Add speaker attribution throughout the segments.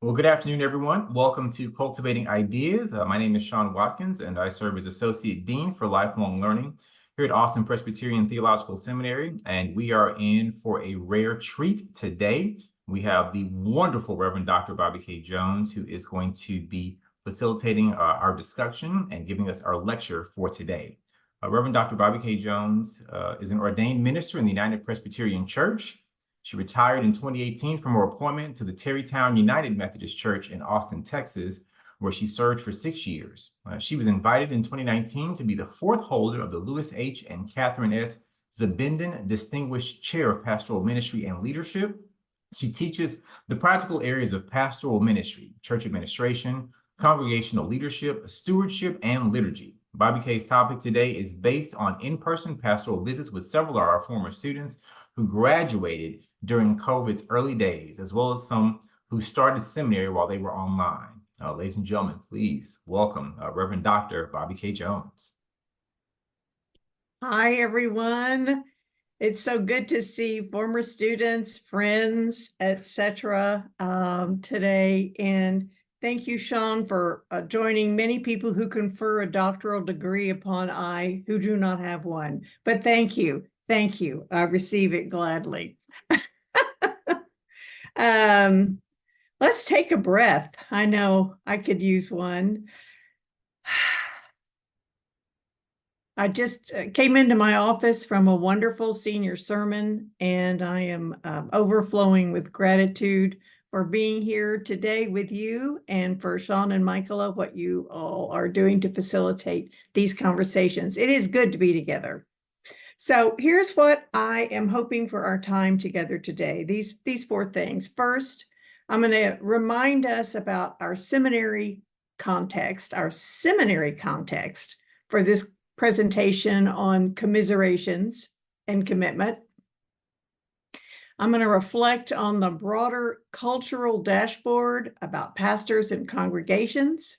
Speaker 1: Well, good afternoon, everyone. Welcome to Cultivating Ideas. My name is Sean Watkins, and I serve as Associate Dean for Lifelong Learning here at Austin Presbyterian Theological Seminary. And we are in for a rare treat today. We have the wonderful Reverend Dr. Bobbi Kaye Jones, who is going to be facilitating our discussion and giving us our lecture for today. Reverend Dr. Bobbi Kaye Jones is an ordained minister in the United Presbyterian Church. She retired in 2018 from her appointment to the Terrytown United Methodist Church in Austin, Texas, where she served for 6 years. She was invited in 2019 to be the fourth holder of the Lewis H. and Catherine S. Zabindon Distinguished Chair of Pastoral Ministry and Leadership. She teaches the practical areas of pastoral ministry, church administration, congregational leadership, stewardship, and liturgy. Bobbi Kaye's topic today is based on in-person pastoral visits with several of our former students who graduated during COVID's early days, as well as some who started seminary while they were online. Ladies and gentlemen, please welcome Reverend Dr. Bobbi Kaye Jones.
Speaker 2: Hi, everyone. It's so good to see former students, friends, etc. Today. And thank you, Sean, for joining many people who confer a doctoral degree upon I who do not have one. But thank you. Thank you. I receive it gladly. Let's take a breath. I know I could use one. I just came into my office from a wonderful senior sermon, and I am overflowing with gratitude for being here today with you and for Sean and Michaela, what you all are doing to facilitate these conversations. It is good to be together. So here's what I am hoping for our time together today. These four things. First, I'm going to remind us about our seminary context for this presentation on commiserations and commitment. I'm going to reflect on the broader cultural dashboard about pastors and congregations.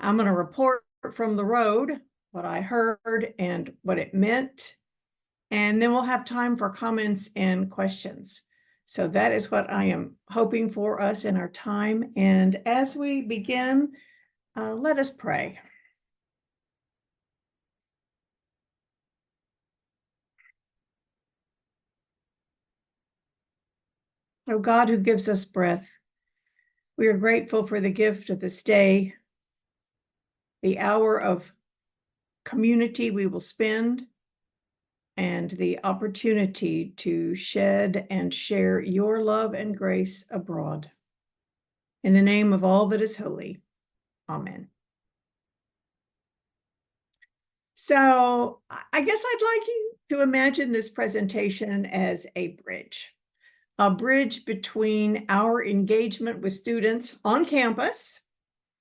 Speaker 2: I'm going to report from the road what I heard and what it meant. And then we'll have time for comments and questions. So that is what I am hoping for us in our time. And as we begin, let us pray. O God, who gives us breath, we are grateful for the gift of this day, the hour of community we will spend, and the opportunity to shed and share your love and grace abroad. In the name of all that is holy, amen. So I guess I'd like you to imagine this presentation as a bridge between our engagement with students on campus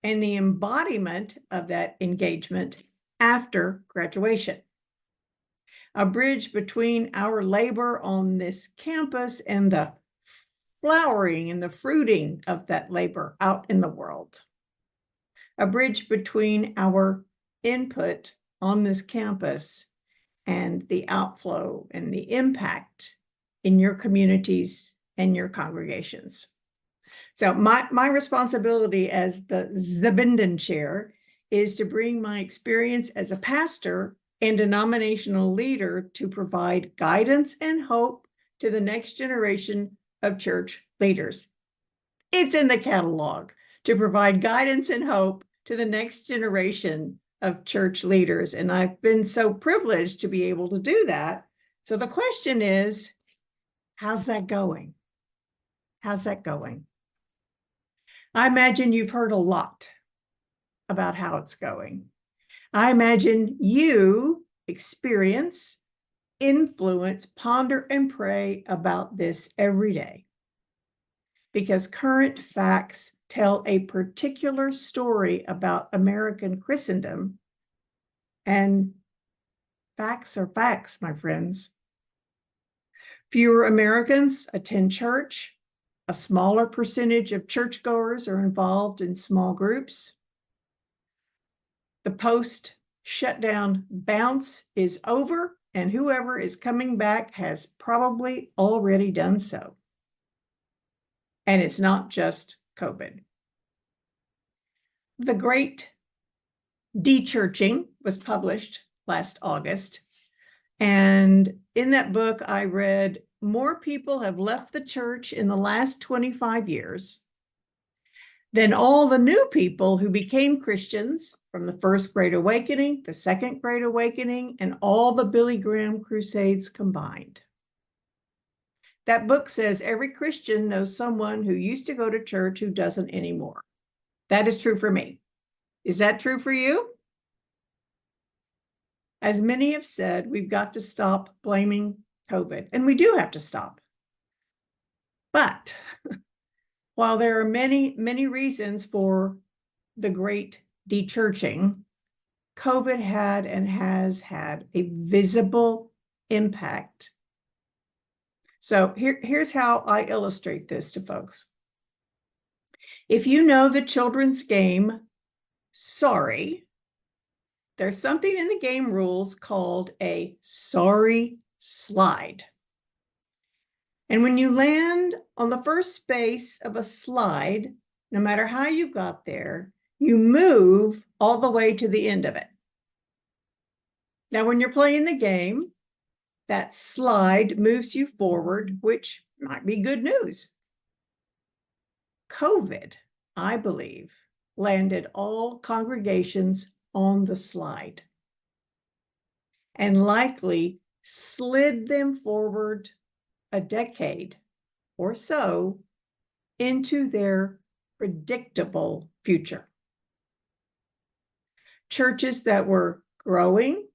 Speaker 2: and the embodiment of that engagement after graduation. A bridge between our labor on this campus and the flowering and the fruiting of that labor out in the world. A bridge between our input on this campus and the outflow and the impact in your communities and your congregations. So my responsibility as the Zabindon chair is to bring my experience as a pastor and denominational leader to provide guidance and hope to the next generation of church leaders. It's in the catalog to provide guidance and hope to the next generation of church leaders. And I've been so privileged to be able to do that. So the question is, how's that going? How's that going? I imagine you've heard a lot about how it's going. I imagine you experience, influence, ponder, and pray about this every day. Because current facts tell a particular story about American Christendom, and facts are facts, my friends. Fewer Americans attend church. A smaller percentage of churchgoers are involved in small groups. The post-shutdown bounce is over, and whoever is coming back has probably already done so. And it's not just COVID. The Great De-Churching was published last August. And in that book, I read more people have left the church in the last 25 years than all the new people who became Christians from the First Great Awakening, the Second Great Awakening, and all the Billy Graham crusades combined. That book says every Christian knows someone who used to go to church who doesn't anymore. That is true for me. Is that true for you? As many have said, we've got to stop blaming COVID, and we do have to stop. But while there are many, many reasons for the great de-churching, COVID had and has had a visible impact. So here's how I illustrate this to folks. If you know the children's game, Sorry, there's something in the game rules called a sorry slide. And when you land on the first space of a slide, no matter how you got there, you move all the way to the end of it. Now, when you're playing the game, that slide moves you forward, which might be good news. COVID, I believe, landed all congregations on the slide and likely slid them forward a decade or so into their predictable future. Churches that were growing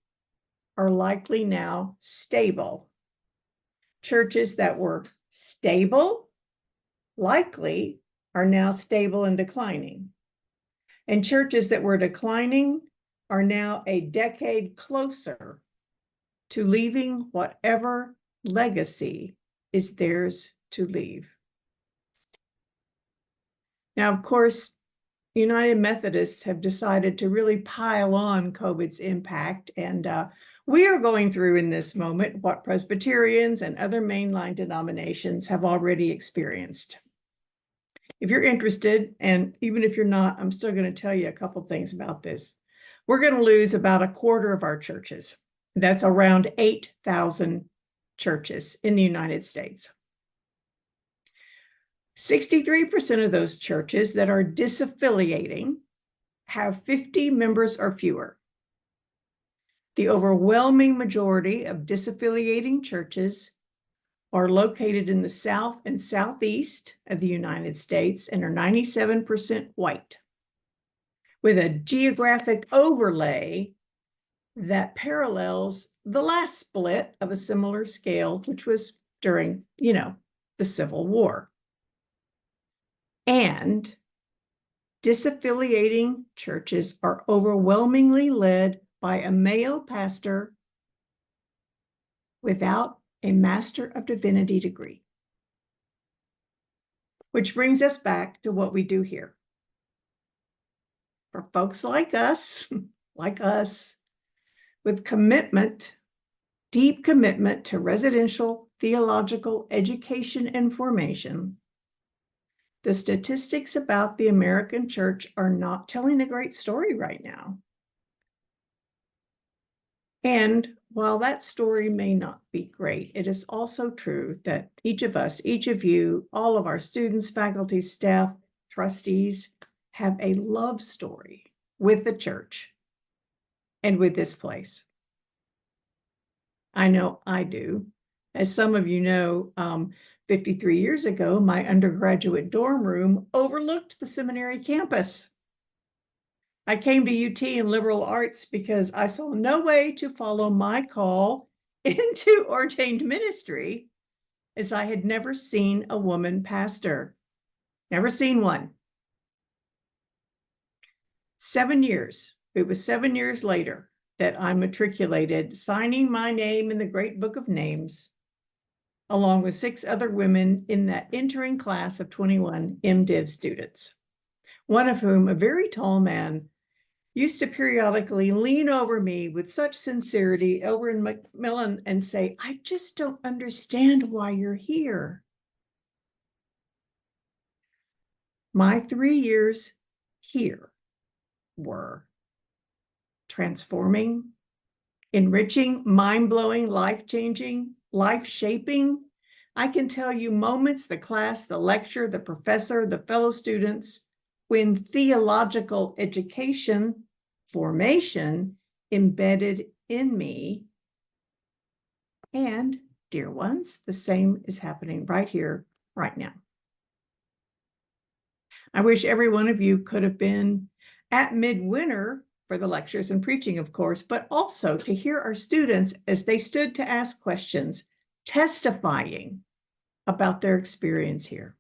Speaker 2: are likely now stable. Churches that were stable likely are now stable and declining. And churches that were declining are now a decade closer to leaving whatever legacy is theirs to leave. Now, of course, United Methodists have decided to really pile on COVID's impact, and we are going through in this moment what Presbyterians and other mainline denominations have already experienced. If you're interested, and even if you're not, I'm still going to tell you a couple things about this. We're going to lose about a quarter of our churches. That's around 8,000 churches in the United States. 63% of those churches that are disaffiliating have 50 members or fewer. The overwhelming majority of disaffiliating churches are located in the South and Southeast of the United States and are 97% white, with a geographic overlay that parallels the last split of a similar scale, which was during, the Civil War. And disaffiliating churches are overwhelmingly led by a male pastor without a Master of Divinity degree. Which brings us back to what we do here. For folks like us, with commitment, deep commitment to residential theological education and formation, the statistics about the American church are not telling a great story right now. And while that story may not be great, it is also true that each of us, each of you, all of our students, faculty, staff, trustees, have a love story with the church and with this place. I know I do. As some of you know, 53 years ago, my undergraduate dorm room overlooked the seminary campus. I came to UT in liberal arts because I saw no way to follow my call into ordained ministry, as I had never seen a woman pastor. Never seen one. 7 years. It was 7 years later that I matriculated, signing my name in the Great Book of Names, along with 6 other women in that entering class of 21 MDiv students, one of whom, a very tall man, used to periodically lean over me with such sincerity over in Macmillan and say, "I just don't understand why you're here." My 3 years here were transforming, enriching, mind-blowing, life-changing, life-shaping. I can tell you moments, the class, the lecture, the professor, the fellow students, when theological education, formation embedded in me. And, dear ones, the same is happening right here, right now. I wish every one of you could have been at midwinter for the lectures and preaching, of course, but also to hear our students as they stood to ask questions, testifying about their experience here.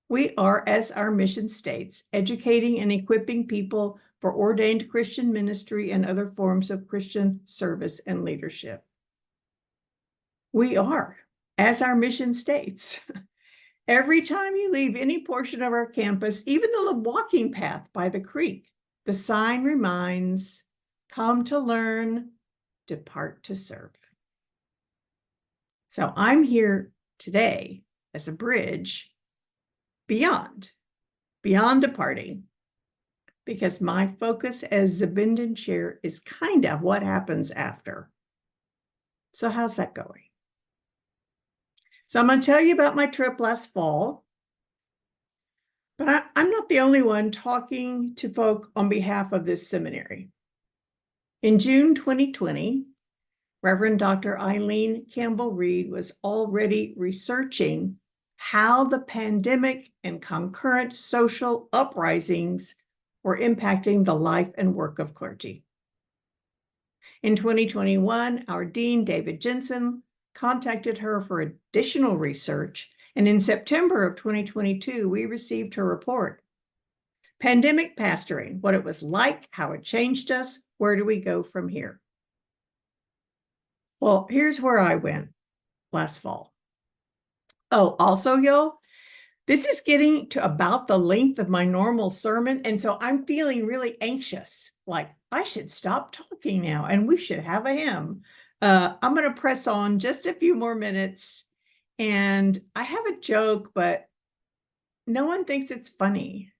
Speaker 2: We are, as our mission states, educating and equipping people for ordained Christian ministry and other forms of Christian service and leadership. We are, as our mission states. Every time you leave any portion of our campus, even the walking path by the creek, the sign reminds, come to learn, depart to serve. So I'm here today as a bridge beyond departing, because my focus as Zabindan Chair is kind of what happens after. So how's that going? So I'm going to tell you about my trip last fall, but I'm not the only one talking to folk on behalf of this seminary. In June 2020, Reverend Dr. Eileen Campbell-Reed was already researching how the pandemic and concurrent social uprisings were impacting the life and work of clergy. In 2021, our Dean, David Jensen, contacted her for additional research, and in September of 2022, we received her report. Pandemic Pastoring, what it was like, how it changed us, where do we go from here? Well, here's where I went last fall. Oh, also, y'all, this is getting to about the length of my normal sermon, and so I'm feeling really anxious, like I should stop talking now, and we should have a hymn. I'm going to press on just a few more minutes, and I have a joke, but no one thinks it's funny.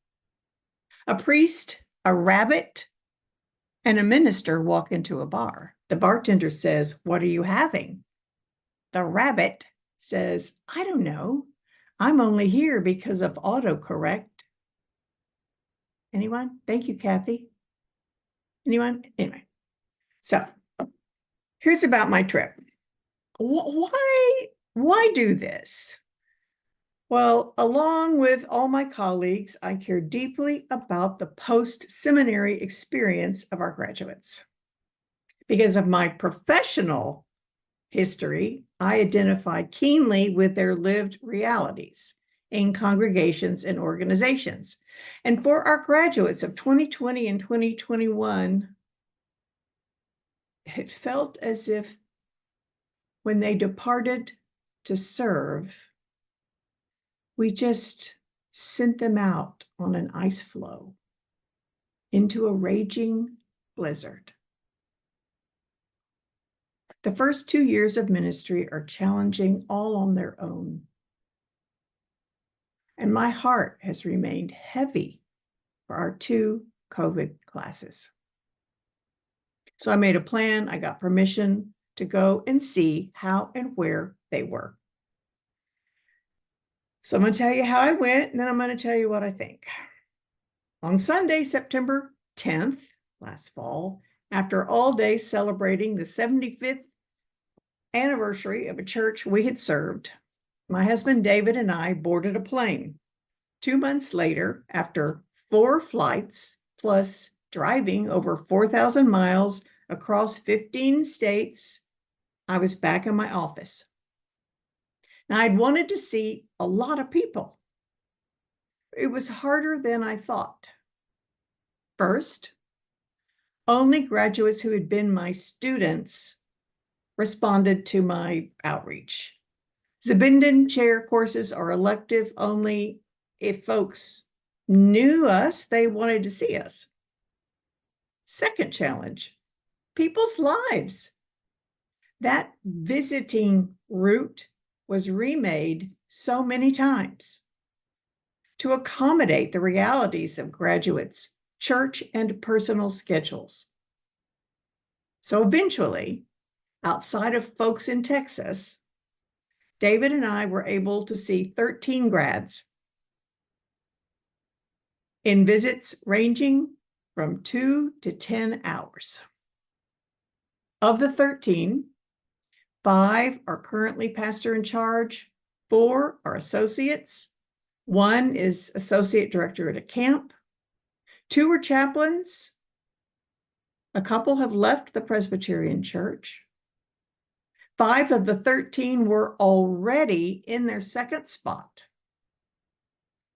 Speaker 2: A priest, a rabbit, and a minister walk into a bar. The bartender says, "What are you having?" The rabbit says, "I don't know. I'm only here because of autocorrect." Anyone? Thank you, Kathy. Anyone? Anyway, so here's about my trip. Why do this? Well, along with all my colleagues, I care deeply about the post-seminary experience of our graduates. Because of my professional history, I identify keenly with their lived realities in congregations and organizations. And for our graduates of 2020 and 2021, it felt as if when they departed to serve, we just sent them out on an ice floe into a raging blizzard. The first 2 years of ministry are challenging all on their own. And my heart has remained heavy for our 2 COVID classes. So I made a plan. I got permission to go and see how and where they were. So I'm going to tell you how I went, and then I'm going to tell you what I think. On Sunday, September 10th, last fall, after all day celebrating the 75th anniversary of a church we had served, my husband David and I boarded a plane. 2 months later, after 4 flights, plus driving over 4,000 miles across 15 states, I was back in my office. Now, I'd wanted to see a lot of people. It was harder than I thought. First, only graduates who had been my students responded to my outreach. Zabindan Chair courses are elective only if folks knew us, they wanted to see us. Second challenge, people's lives. That visiting route was remade so many times. to accommodate the realities of graduates' church and personal schedules. So eventually, outside of folks in Texas, David and I were able to see 13 grads in visits ranging from 2 to 10 hours. Of the 13, 5 are currently pastor in charge, 4 are associates, 1 is associate director at a camp, 2 are chaplains, a couple have left the Presbyterian Church, 5 of the 13 were already in their second spot.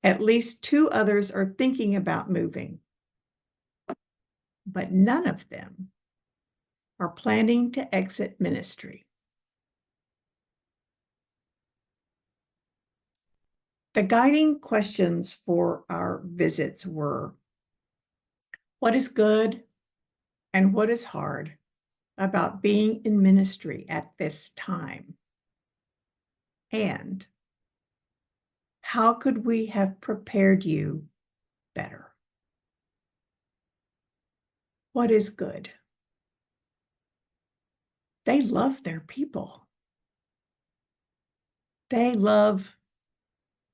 Speaker 2: At least 2 others are thinking about moving, but none of them are planning to exit ministry. The guiding questions for our visits were, what is good and what is hard about being in ministry at this time? And how could we have prepared you better? What is good? They love their people. They love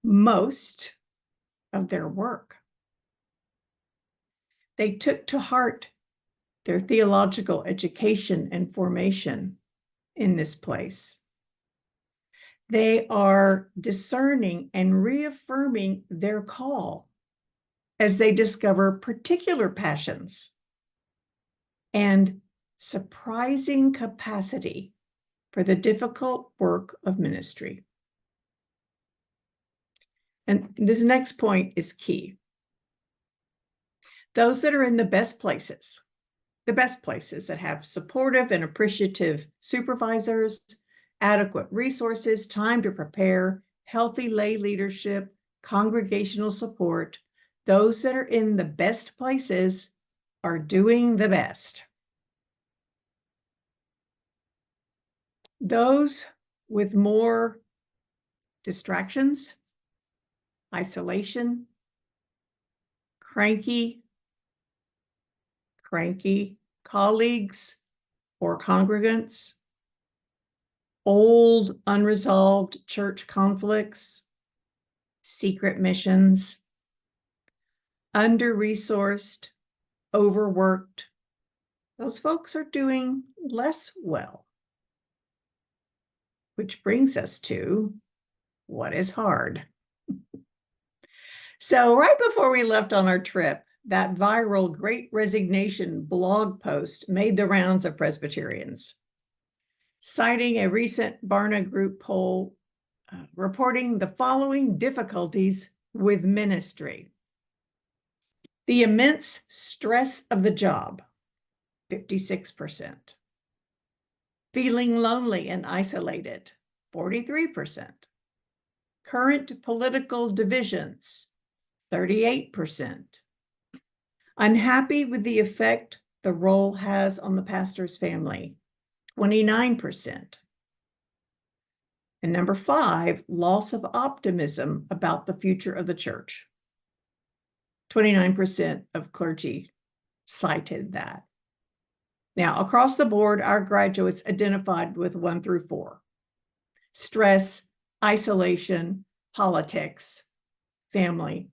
Speaker 2: most of their work. They took to heart their theological education and formation in this place. They are discerning and reaffirming their call as they discover particular passions and surprising capacity for the difficult work of ministry. And this next point is key. Those that are in the best places that have supportive and appreciative supervisors, adequate resources, time to prepare, healthy lay leadership, congregational support, those that are in the best places are doing the best. Those with more distractions, isolation, cranky colleagues or congregants, old unresolved church conflicts, secret missions, under-resourced, overworked, those folks are doing less well. Which brings us to what is hard. So right before we left on our trip, that viral Great Resignation blog post made the rounds of Presbyterians, citing a recent Barna Group poll reporting the following difficulties with ministry. The immense stress of the job, 56%. Feeling lonely and isolated, 43%. Current political divisions, 38%. Unhappy with the effect the role has on the pastor's family, 29%. And number 5, loss of optimism about the future of the church. 29% of clergy cited that. Now, across the board, our graduates identified with 1 through 4. Stress, isolation, politics, family,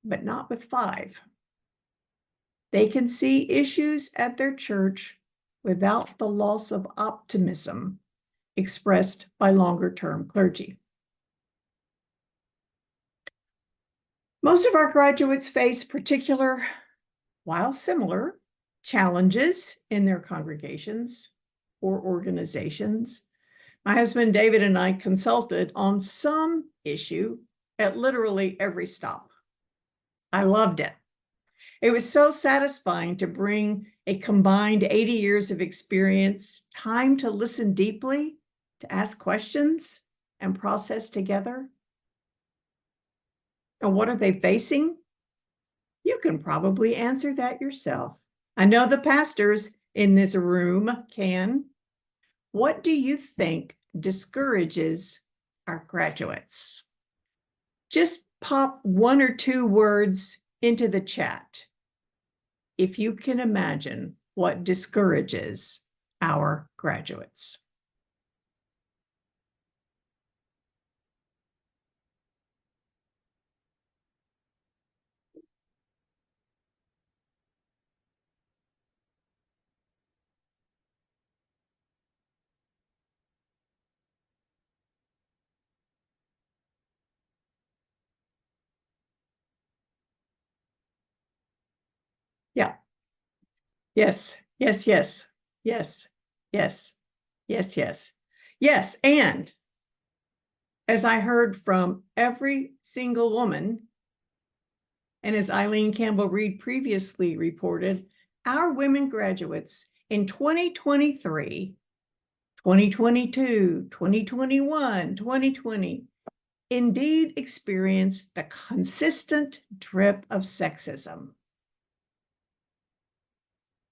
Speaker 2: but not with 5. They can see issues at their church without the loss of optimism expressed by longer-term clergy. Most of our graduates face particular, while similar, challenges in their congregations or organizations. My husband David and I consulted on some issue at literally every stop. I loved it. It was so satisfying to bring a combined 80 years of experience, time to listen deeply, to ask questions, and process together. And what are they facing? You can probably answer that yourself. I know the pastors in this room can. What do you think discourages our graduates? Just pop 1 or 2 words into the chat if you can imagine what discourages our graduates. Yeah. Yes, yes, yes, yes, yes, yes, yes, yes. And as I heard from every single woman, and as Eileen Campbell-Reed previously reported, our women graduates in 2023, 2022, 2021, 2020, indeed experienced the consistent drip of sexism.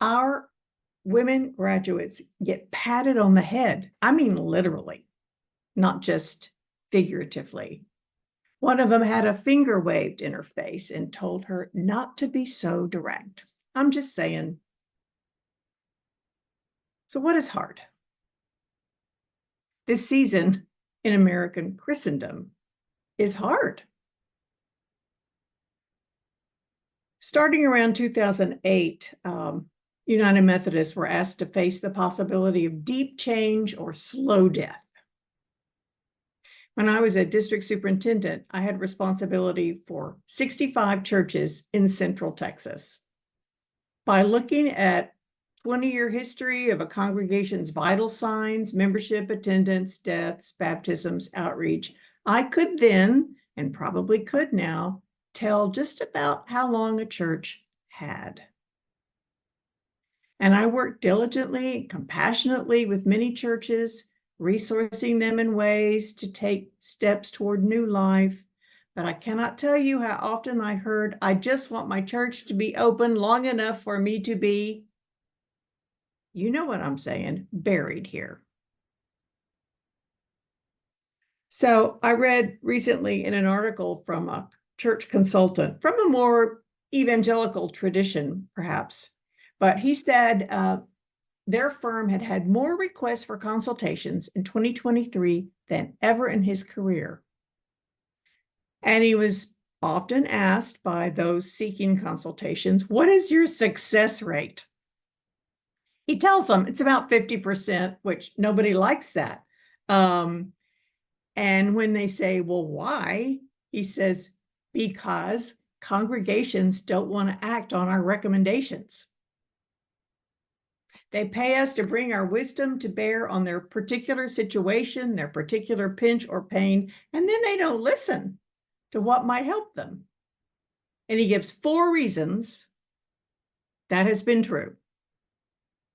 Speaker 2: Our women graduates get patted on the head. I mean, literally, not just figuratively. One of them had a finger waved in her face and told her not to be so direct. I'm just saying. So what is hard? This season in American Christendom is hard. Starting around 2008, United Methodists were asked to face the possibility of deep change or slow death. When I was a district superintendent, I had responsibility for 65 churches in Central Texas. By looking at 20-year history of a congregation's vital signs, membership, attendance, deaths, baptisms, outreach, I could then, and probably could now, tell just about how long a church had. And I worked diligently and compassionately with many churches, resourcing them in ways to take steps toward new life. But I cannot tell you how often I heard, I just want my church to be open long enough for me to be, you know what I'm saying, buried here. So I read recently in an article from a church consultant from a more evangelical tradition, perhaps, but he said their firm had had more requests for consultations in 2023 than ever in his career. And he was often asked by those seeking consultations, what is your success rate? He tells them it's about 50%, which nobody likes that. And when they say, well, why? He says, because congregations don't want to act on our recommendations. They pay us to bring our wisdom to bear on their particular situation, their particular pinch or pain, and then they don't listen to what might help them. And he gives 4 reasons that has been true.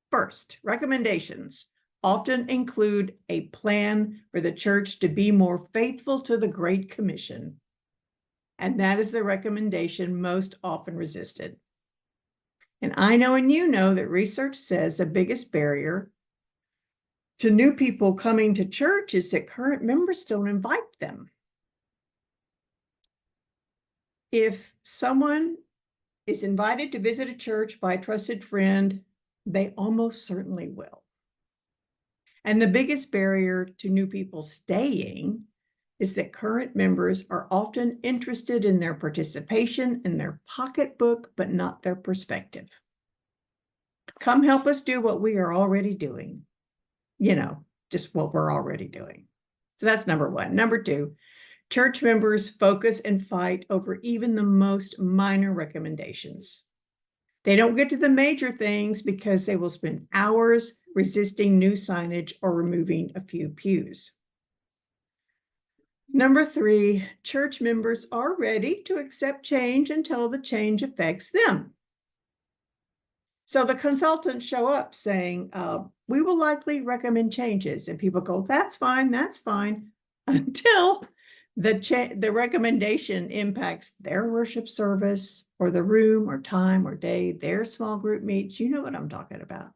Speaker 2: First, recommendations often include a plan for the church to be more faithful to the Great Commission. And that is the recommendation most often resisted. And I know and you know that research says the biggest barrier to new people coming to church is that current members don't invite them. If someone is invited to visit a church by a trusted friend, they almost certainly will. And the biggest barrier to new people staying is that current members are often interested in their participation in their pocketbook, but not their perspective. Come help us do what we are already doing. You know, just what we're already doing. So that's number 1. Number 2, church members focus and fight over even the most minor recommendations. They don't get to the major things because they will spend hours resisting new signage or removing a few pews. Number 3, church members are ready to accept change until the change affects them. So the consultants show up saying, we will likely recommend changes. And people go, that's fine, until the recommendation impacts their worship service or the room or time or day, their small group meets. You know what I'm talking about.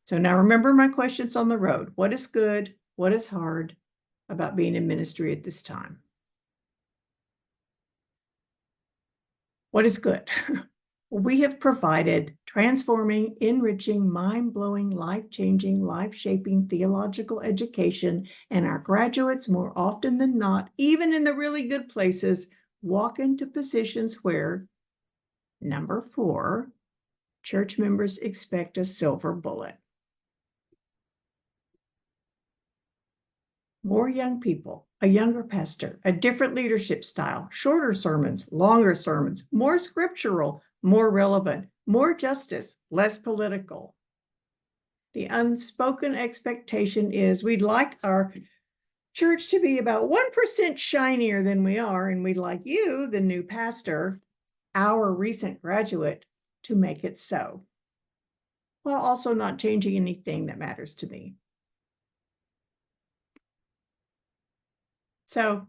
Speaker 2: So now remember my questions on the road. What is good? What is hard about being in ministry at this time? What is good? We have provided transforming, enriching, mind-blowing, life-changing, life-shaping theological education, and our graduates, more often than not, even in the really good places, walk into positions where, number 4, church members expect a silver bullet. More young people, a younger pastor, a different leadership style, shorter sermons, longer sermons, more scriptural, more relevant, more justice, less political. The unspoken expectation is we'd like our church to be about 1% shinier than we are, and we'd like you, the new pastor, our recent graduate, to make it so, while also not changing anything that matters to me. So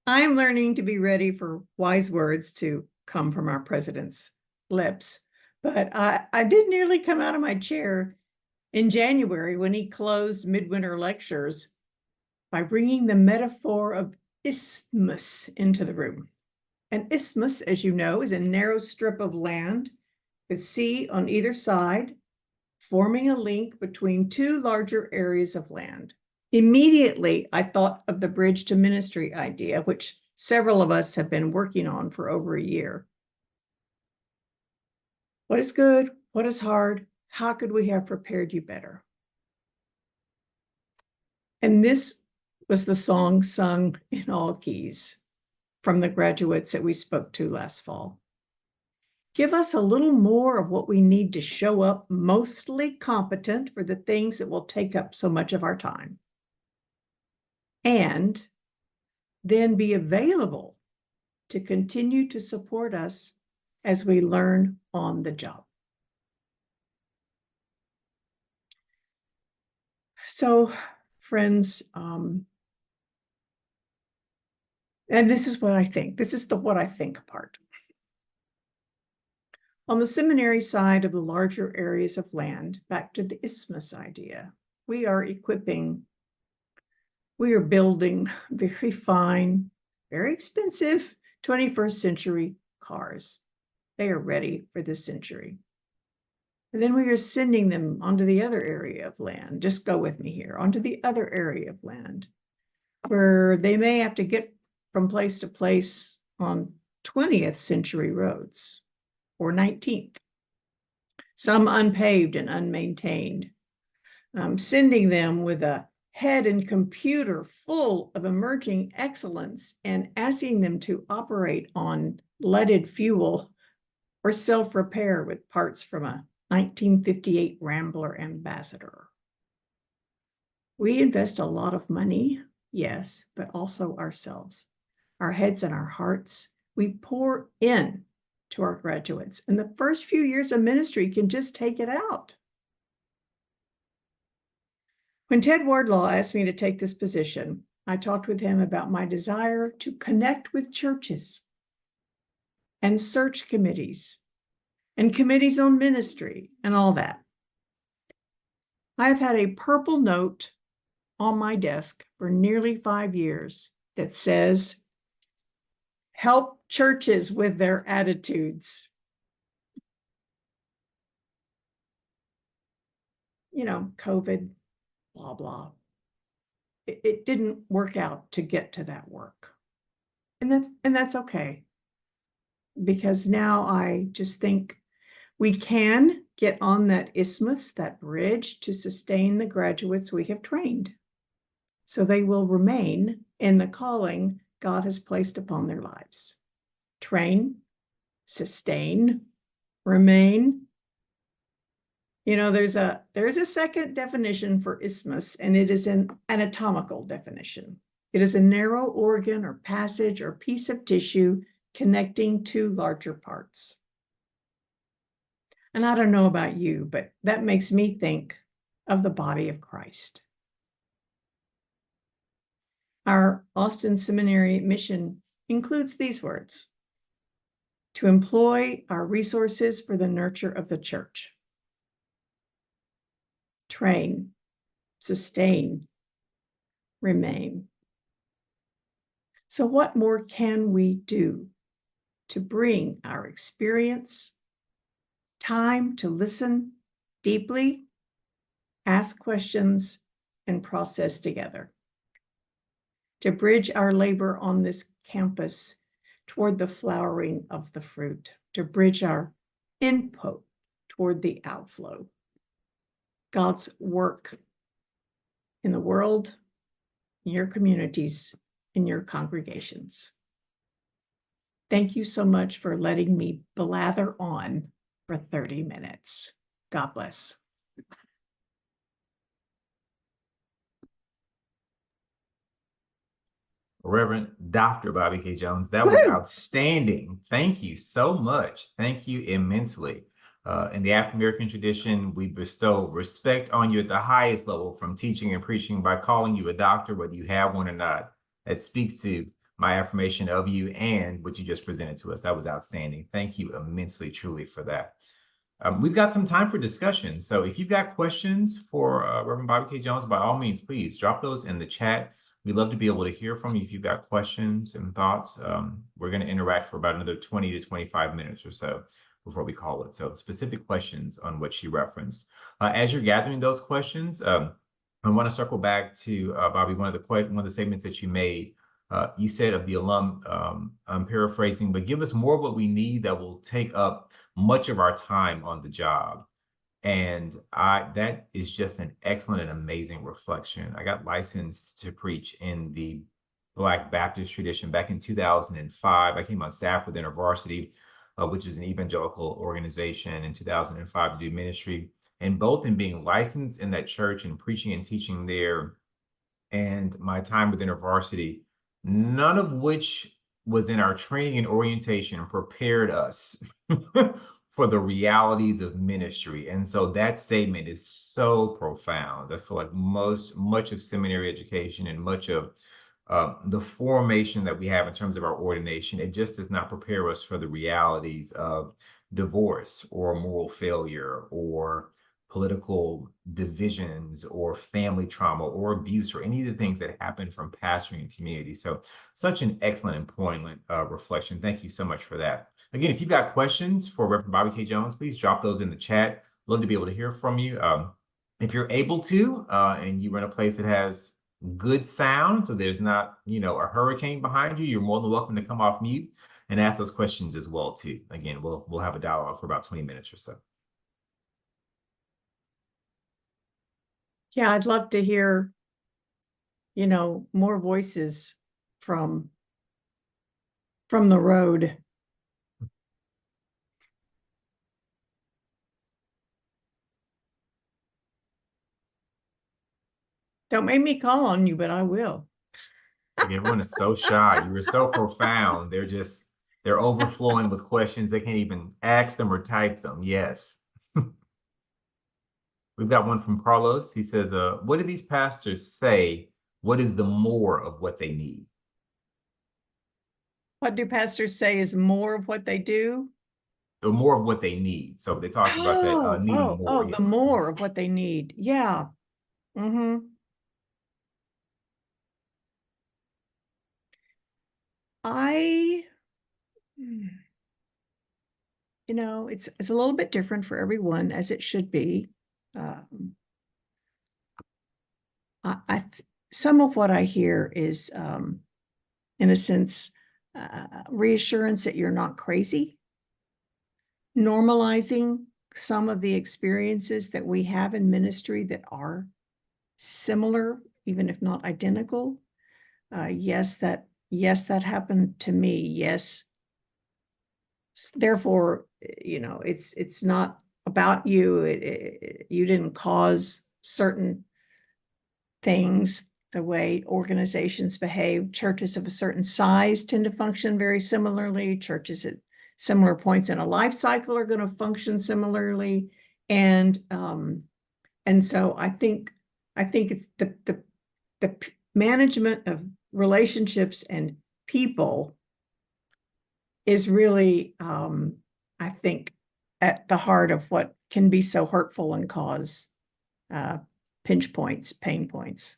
Speaker 2: I'm learning to be ready for wise words to come from our president's lips. But I did nearly come out of my chair in January when he closed midwinter lectures by bringing the metaphor of isthmus into the room. An isthmus, as you know, is a narrow strip of land with sea on either side, forming a link between two larger areas of land. Immediately, I thought of the bridge to ministry idea, which several of us have been working on for over a year. What is good? What is hard? How could we have prepared you better? And this was the song sung in all keys from the graduates that we spoke to last fall. Give us a little more of what we need to show up mostly competent for the things that will take up so much of our time. And then be available to continue to support us as we learn on the job. So, friends, and this is what I think. This is the what I think part. On the seminary side of the larger areas of land, back to the isthmus idea, we are building very fine, very expensive 21st century cars. They are ready for this century. And then we are sending them onto the other area of land. Just go with me here, onto the other area of land, where they may have to get from place to place on 20th century roads or 19th, some unpaved and unmaintained. Sending them with a head and computer full of emerging excellence and asking them to operate on leaded fuel or self-repair with parts from a 1958 Rambler Ambassador. We invest a lot of money, yes, but also ourselves, our heads and our hearts. We pour in to our graduates, and the first few years of ministry can just take it out. When Ted Wardlaw asked me to take this position, I talked with him about my desire to connect with churches and search committees and committees on ministry and all that. I've had a purple note on my desk for nearly 5 years that says, help churches with their attitudes. You know, COVID, blah, blah. It didn't work out to get to that work. And that's okay. Because now I just think we can get on that isthmus, that bridge, to sustain the graduates we have trained, so they will remain in the calling God has placed upon their lives. Train, sustain, remain. You know, there's a second definition for isthmus, and it is an anatomical definition. It is a narrow organ or passage or piece of tissue connecting two larger parts. And I don't know about you, but that makes me think of the body of Christ. Our Austin Seminary mission includes these words: to employ our resources for the nurture of the church. Train, sustain, remain. So what more can we do to bring our experience, time to listen deeply, ask questions, and process together. To bridge our labor on this campus toward the flowering of the fruit, to bridge our input toward the outflow. God's work in the world, in your communities, in your congregations. Thank you so much for letting me blather on for 30 minutes. God bless.
Speaker 1: Reverend Dr. Bobbi Kaye Jones, that was outstanding. Thank you so much. Thank you immensely. In the African American tradition, we bestow respect on you at the highest level, from teaching and preaching, by calling you a doctor, whether you have one or not. That speaks to my affirmation of you and what you just presented to us. That was outstanding. Thank you immensely, truly, for that. We've got some time for discussion. So if you've got questions for Reverend Bobbi Kaye Jones, by all means, please drop those in the chat. We'd love to be able to hear from you if you've got questions and thoughts. We're going to interact for about another 20 to 25 minutes or so before we call it. So specific questions on what she referenced. As you're gathering those questions, I want to circle back to Bobbi, one of the statements that you made. You said of the alum, I'm paraphrasing, but give us more of what we need that will take up much of our time on the job. And that is just an excellent and amazing reflection. I got licensed to preach in the Black Baptist tradition back in 2005. I came on staff with InterVarsity, which is an evangelical organization, in 2005 to do ministry. And both in being licensed in that church and preaching and teaching there, and my time with InterVarsity, none of which was in our training and orientation, prepared us for the realities of ministry. And so that statement is so profound. I feel like much of seminary education and much of the formation that we have in terms of our ordination, it just does not prepare us for the realities of divorce or moral failure or political divisions or family trauma or abuse or any of the things that happen from pastoring in community. So such an excellent and poignant reflection. Thank you so much for that. Again, if you've got questions for Reverend Bobbi Kaye Jones, please drop those in the chat. Love to be able to hear from you. If you're able to, and you're in a place that has good sound, so there's not, a hurricane behind you, you're more than welcome to come off mute and ask those questions as well too. Again, we'll have a dialogue for about 20 minutes or so.
Speaker 2: Yeah, I'd love to hear, more voices from the road. Don't make me call on you, but I will.
Speaker 1: Everyone is so shy. You were so profound. They're overflowing with questions. They can't even ask them or type them. Yes. We've got one from Carlos. He says, what do these pastors say? What is the more of what they need?
Speaker 2: What do pastors say is more of what they do?
Speaker 1: Or more of what they need. So they talked about that needing more.
Speaker 2: The more of what they need. Yeah. Mm-hmm. It's a little bit different for everyone, as it should be. Some of what I hear is, in a sense, reassurance that you're not crazy, normalizing some of the experiences that we have in ministry that are similar, even if not identical. Yes, that happened to me. Yes. Therefore, it's not about you. You didn't cause certain things. The way organizations behave, churches of a certain size tend to function very similarly. Churches at similar points in a life cycle are going to function similarly, and so I think it's the management of relationships and people is really, I think, at the heart of what can be so hurtful and cause pinch points, pain points.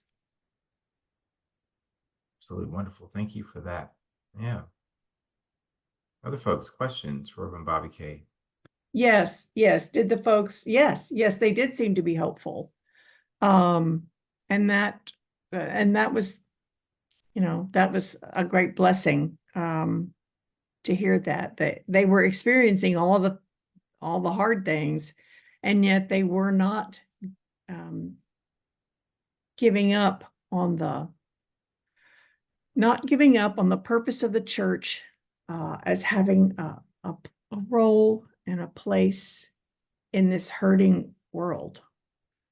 Speaker 1: Absolutely wonderful. Thank you for that. Yeah. Other folks, questions for Reverend Bobbi Kaye?
Speaker 2: Yes, yes. Did the folks, yes, yes, they did seem to be helpful. And that was, that was a great blessing, to hear that they were experiencing all the hard things, and yet they were not, giving up on the purpose of the church, as having a role and a place in this hurting world.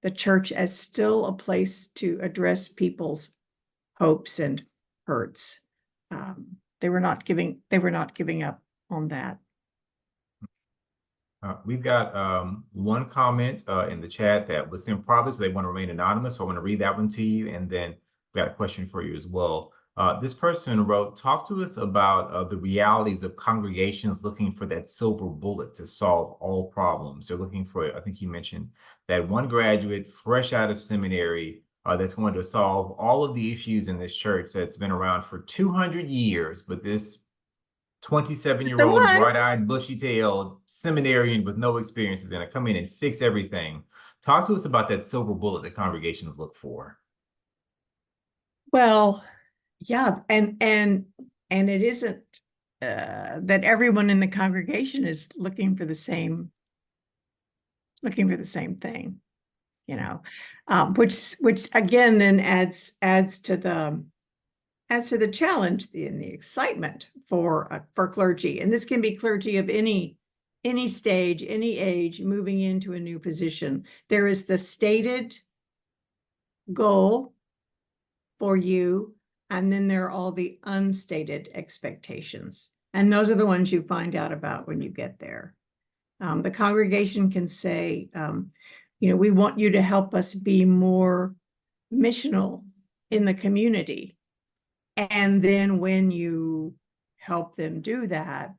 Speaker 2: The church as still a place to address people's hopes and hurts. They were not giving up on that.
Speaker 1: We've got one comment in the chat that was sent privately, so they want to remain anonymous. So I want to read that one to you, and then we got a question for you as well. This person wrote, talk to us about the realities of congregations looking for that silver bullet to solve all problems. They're looking for, I think you mentioned, that one graduate fresh out of seminary that's going to solve all of the issues in this church that's been around for 200 years, but this 27-year-old,
Speaker 2: Someone,
Speaker 1: bright-eyed, bushy-tailed seminarian with no experience is going to come in and fix everything. Talk to us about that silver bullet that congregations look for.
Speaker 2: well, yeah, and it isn't that everyone in the congregation is looking for the same thing, which again then adds to the challenge and the excitement for clergy. And this can be clergy of any stage, any age, moving into a new position. There is the stated goal for you, and then there are all the unstated expectations. And those are the ones you find out about when you get there. The congregation can say, we want you to help us be more missional in the community. And then when you help them do that,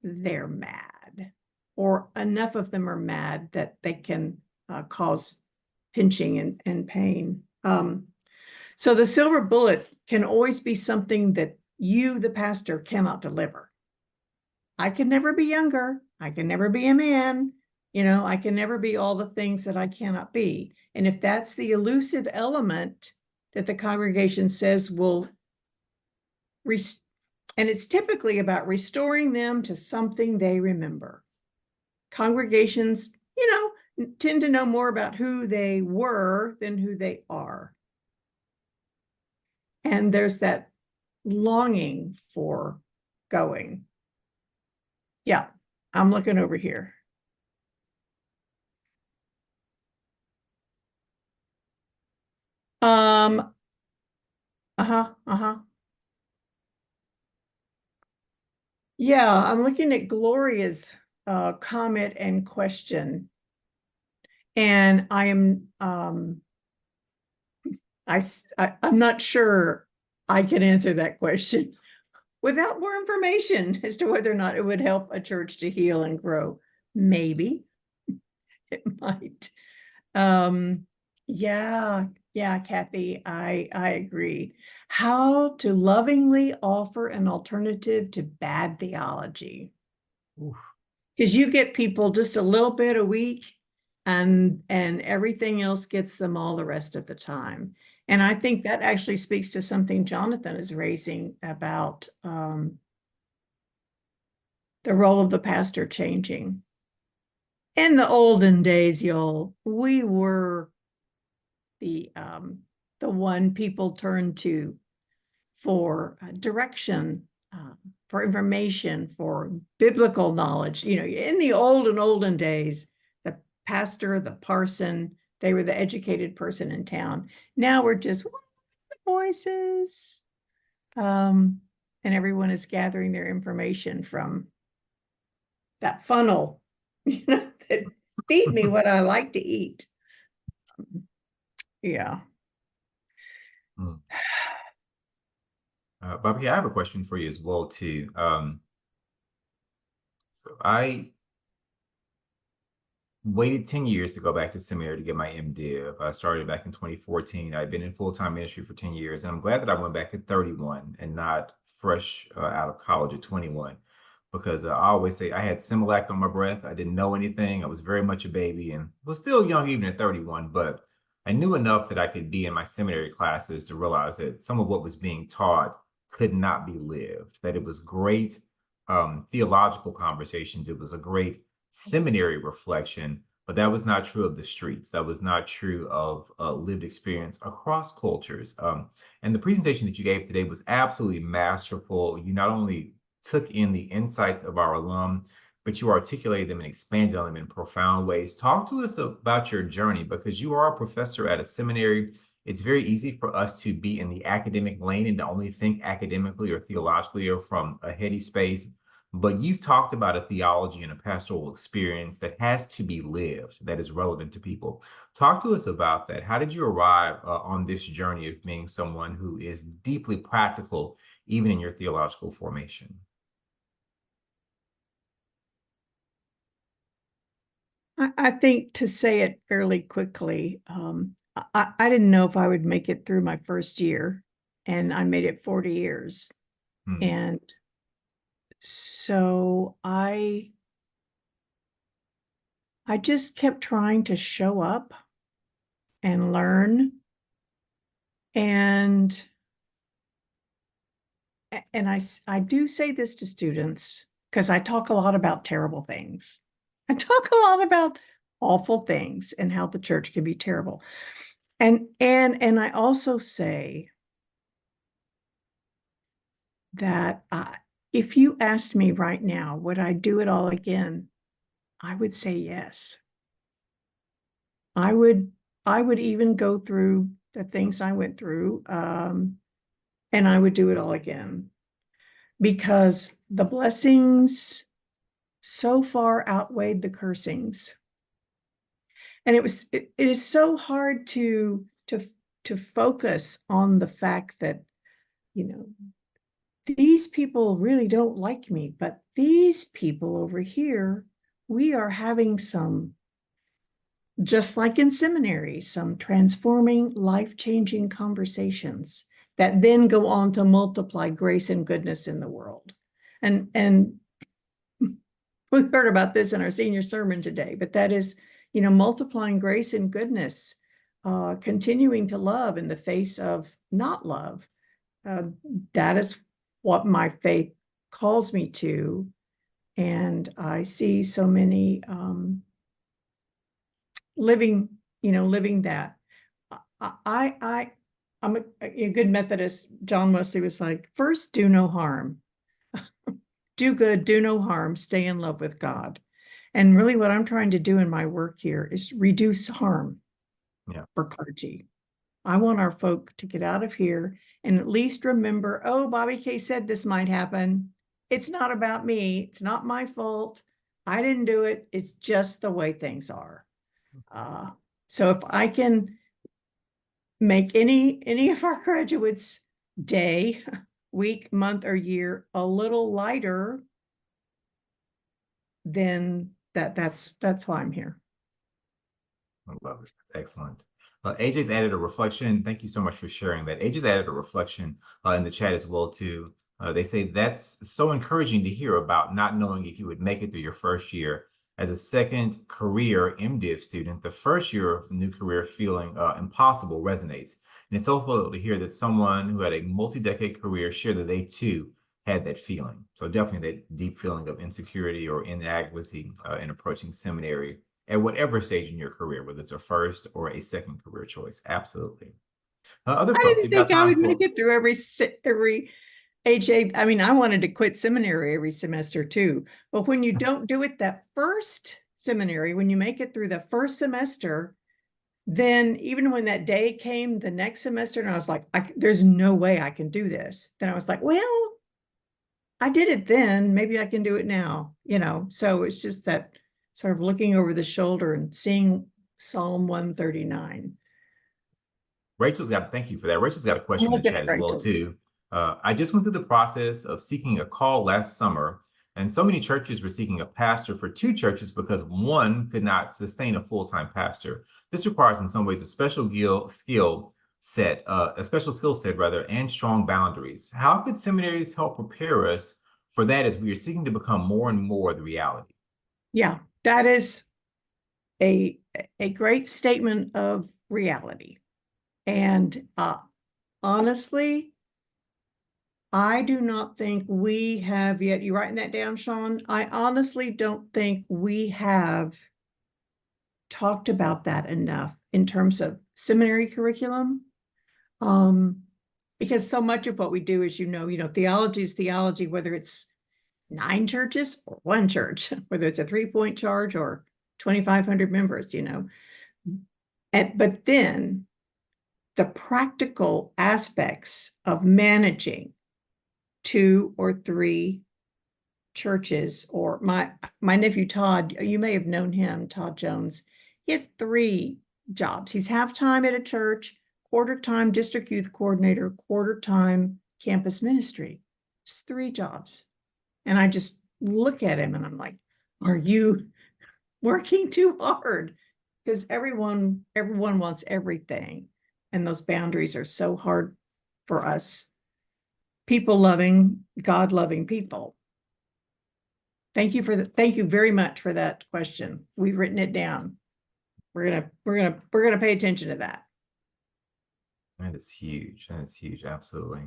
Speaker 2: they're mad, or enough of them are mad that they can cause pinching and pain. So the silver bullet can always be something that you, the pastor, cannot deliver. I can never be younger. I can never be a man. I can never be all the things that I cannot be. And if that's the elusive element that the congregation says will, and it's typically about restoring them to something they remember. Congregations, tend to know more about who they were than who they are. And there's that longing for going. Yeah, I'm looking over here. Yeah, I'm looking at Gloria's comment and question. And I am I'm not sure I can answer that question without more information as to whether or not it would help a church to heal and grow. Maybe it might. Yeah, Kathy, I agree. How to lovingly offer an alternative to bad theology. Because you get people just a little bit a week, and everything else gets them all the rest of the time. And I think that actually speaks to something Jonathan is raising about the role of the pastor changing. In the olden days, we were the one people turned to for direction, for information, for biblical knowledge. In the olden days, the pastor, the parson, they were the educated person in town. Now we're just the voices. And everyone is gathering their information from that funnel, that feed me what I like to eat. Yeah.
Speaker 1: Bobbi, I have a question for you as well, too. So I waited 10 years to go back to seminary to get my MDiv. I started back in 2014. I've been in full-time ministry for 10 years, and I'm glad that I went back at 31 and not fresh out of college at 21. because I always say I had Similac on my breath. I didn't know anything. I was very much a baby and was still young even at 31, but I knew enough that I could be in my seminary classes to realize that some of what was being taught could not be lived, that it was great theological conversations. It was a great seminary reflection, but that was not true of the streets. That was not true of lived experience across cultures. And the presentation that you gave today was absolutely masterful. You not only took in the insights of our alum, but you articulated them and expanded on them in profound ways. Talk to us about your journey, because you are a professor at a seminary. It's very easy for us to be in the academic lane and to only think academically or theologically or from a heady space. But you've talked about a theology and a pastoral experience that has to be lived, that is relevant to people. Talk to us about that. How did you arrive on this journey of being someone who is deeply practical, even in your theological formation?
Speaker 2: I think, to say it fairly quickly, I didn't know if I would make it through my first year, and I made it 40 years.
Speaker 1: Hmm.
Speaker 2: And so I just kept trying to show up and learn. And I do say this to students because I talk a lot about terrible things. I talk a lot about awful things and how the church can be terrible. And I also say that if you asked me right now, would I do it all again? I would say yes. I would even go through the things I went through, and I would do it all again, because the blessings so far outweighed the cursings. And it is so hard to focus on the fact that, these people really don't like me, but these people over here, we are having some, just like in seminary, some transforming, life-changing conversations that then go on to multiply grace and goodness in the world. And we heard about this in our senior sermon today, but that is, multiplying grace and goodness, continuing to love in the face of not love. That is what my faith calls me to. And I see so many living that. I'm a good Methodist. John Wesley was like, first, do no harm. Do good, do no harm, stay in love with God. And really what I'm trying to do in my work here is reduce harm for clergy. I want our folk to get out of here and at least remember, oh, Bobbi Kaye said this might happen. It's not about me. It's not my fault. I didn't do it. It's just the way things are. So if I can make any of our graduates' day, week, month, or year a little lighter, then that's why I'm here.
Speaker 1: I love it. That's excellent. AJ's added a reflection. Thank you so much for sharing that. AJ's added a reflection in the chat as well too. They say that's so encouraging to hear about not knowing if you would make it through your first year. As a second career MDiv student, the first year of new career feeling impossible resonates. And it's so cool to hear that someone who had a multi-decade career shared that they too had that feeling. So definitely that deep feeling of insecurity or inadequacy in approaching seminary at whatever stage in your career, whether it's a first or a second career choice. Absolutely. Other
Speaker 2: I
Speaker 1: folks,
Speaker 2: didn't
Speaker 1: you've got
Speaker 2: think I
Speaker 1: time
Speaker 2: would make
Speaker 1: for.
Speaker 2: it through every AJ. I mean, I wanted to quit seminary every semester too. But when you don't do it that first seminary, when you make it through the first semester, then even when that day came the next semester, and I was like, there's no way I can do this. Then I was like, well, I did it then. Maybe I can do it now, So it's just that sort of looking over the shoulder and seeing Psalm 139.
Speaker 1: Thank you for that. Rachel's got a
Speaker 2: I'm
Speaker 1: question in the
Speaker 2: looking
Speaker 1: chat
Speaker 2: at
Speaker 1: as well
Speaker 2: Rachel's.
Speaker 1: too. I just went through the process of seeking a call last summer, and so many churches were seeking a pastor for two churches because one could not sustain a full-time pastor. This requires in some ways a special skill set rather, and strong boundaries. How could seminaries help prepare us for that is we are seeking to become more and more the reality.
Speaker 2: Yeah, that is a great statement of reality. And honestly, I do not think we have yet, you writing that down, Sean? I honestly don't think we have talked about that enough in terms of seminary curriculum. Because so much of what we do is, theology is theology, whether it's 9 churches or 1 church, whether it's a 3-point charge or 2,500 members, but then the practical aspects of managing 2 or 3 churches, or my nephew Todd, you may have known him, Todd Jones. He has 3 jobs. He's half-time at a church, quarter-time district youth coordinator, quarter-time campus ministry. Just 3 jobs. And I just look at him and I'm like, are you working too hard? Because everyone wants everything. And those boundaries are so hard for us people-loving, God-loving people. Thank you very much for that question. We've written it down. We're gonna pay attention to that.
Speaker 1: That is huge. That is huge. Absolutely.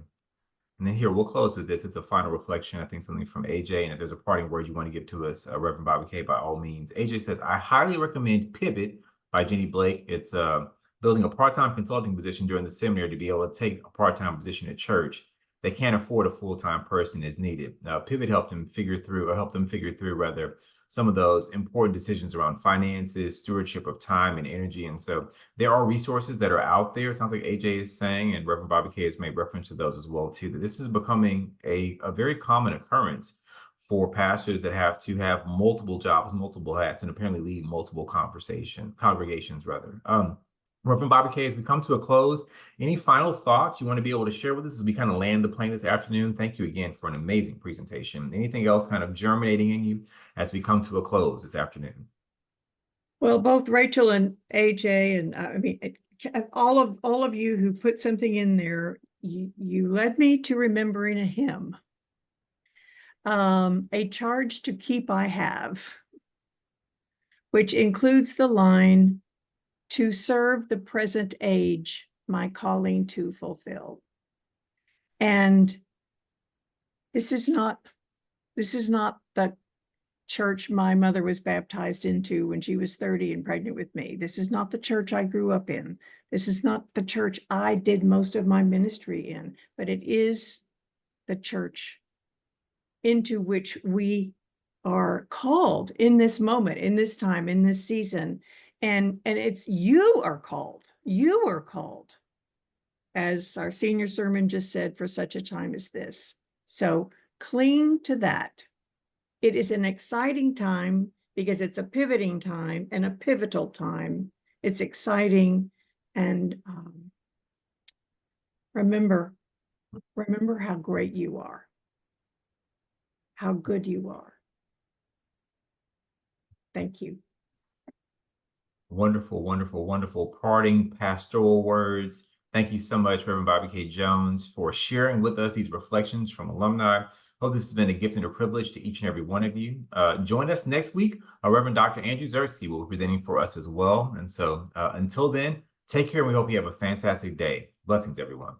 Speaker 1: And then here, we'll close with this. It's a final reflection. I think something from AJ. And if there's a parting word you want to give to us, Reverend Bobbi Kaye, by all means. AJ says, I highly recommend Pivot by Jenny Blake. It's building a part-time consulting position during the seminary to be able to take a part-time position at church. They can't afford a full-time person as needed. Pivot helped them figure through rather, some of those important decisions around finances, stewardship of time and energy. And so there are resources that are out there. It sounds like AJ is saying, and Reverend Bobbi Kaye has made reference to those as well, too, that this is becoming a very common occurrence for pastors that have to have multiple jobs, multiple hats, and apparently lead multiple congregations, rather. Reverend Bobbi Kaye, as we come to a close, any final thoughts you want to be able to share with us as we kind of land the plane this afternoon? Thank you again for an amazing presentation. Anything else kind of germinating in you as we come to a close this afternoon?
Speaker 2: Well, both Rachel and AJ, and all of you who put something in there, you led me to remembering a hymn. A charge to keep I have, which includes the line, to serve the present age, my calling to fulfill. And this is not the church my mother was baptized into when she was 30 and pregnant with me. This is not the church I grew up in. This is not the church I did most of my ministry in, but it is the church into which we are called in this moment, in this time, in this season. And it's you are called, as our senior sermon just said, for such a time as this. So cling to that. It is an exciting time because it's a pivoting time and a pivotal time. It's exciting. And remember how great you are, how good you are. Thank you.
Speaker 1: Wonderful, wonderful, wonderful parting pastoral words. Thank you so much, Reverend Bobbi Kaye Jones, for sharing with us these reflections from alumni. Hope this has been a gift and a privilege to each and every one of you. Join us next week. Reverend Dr. Andrew Zersky will be presenting for us as well. And so until then, take care. And we hope you have a fantastic day. Blessings, everyone.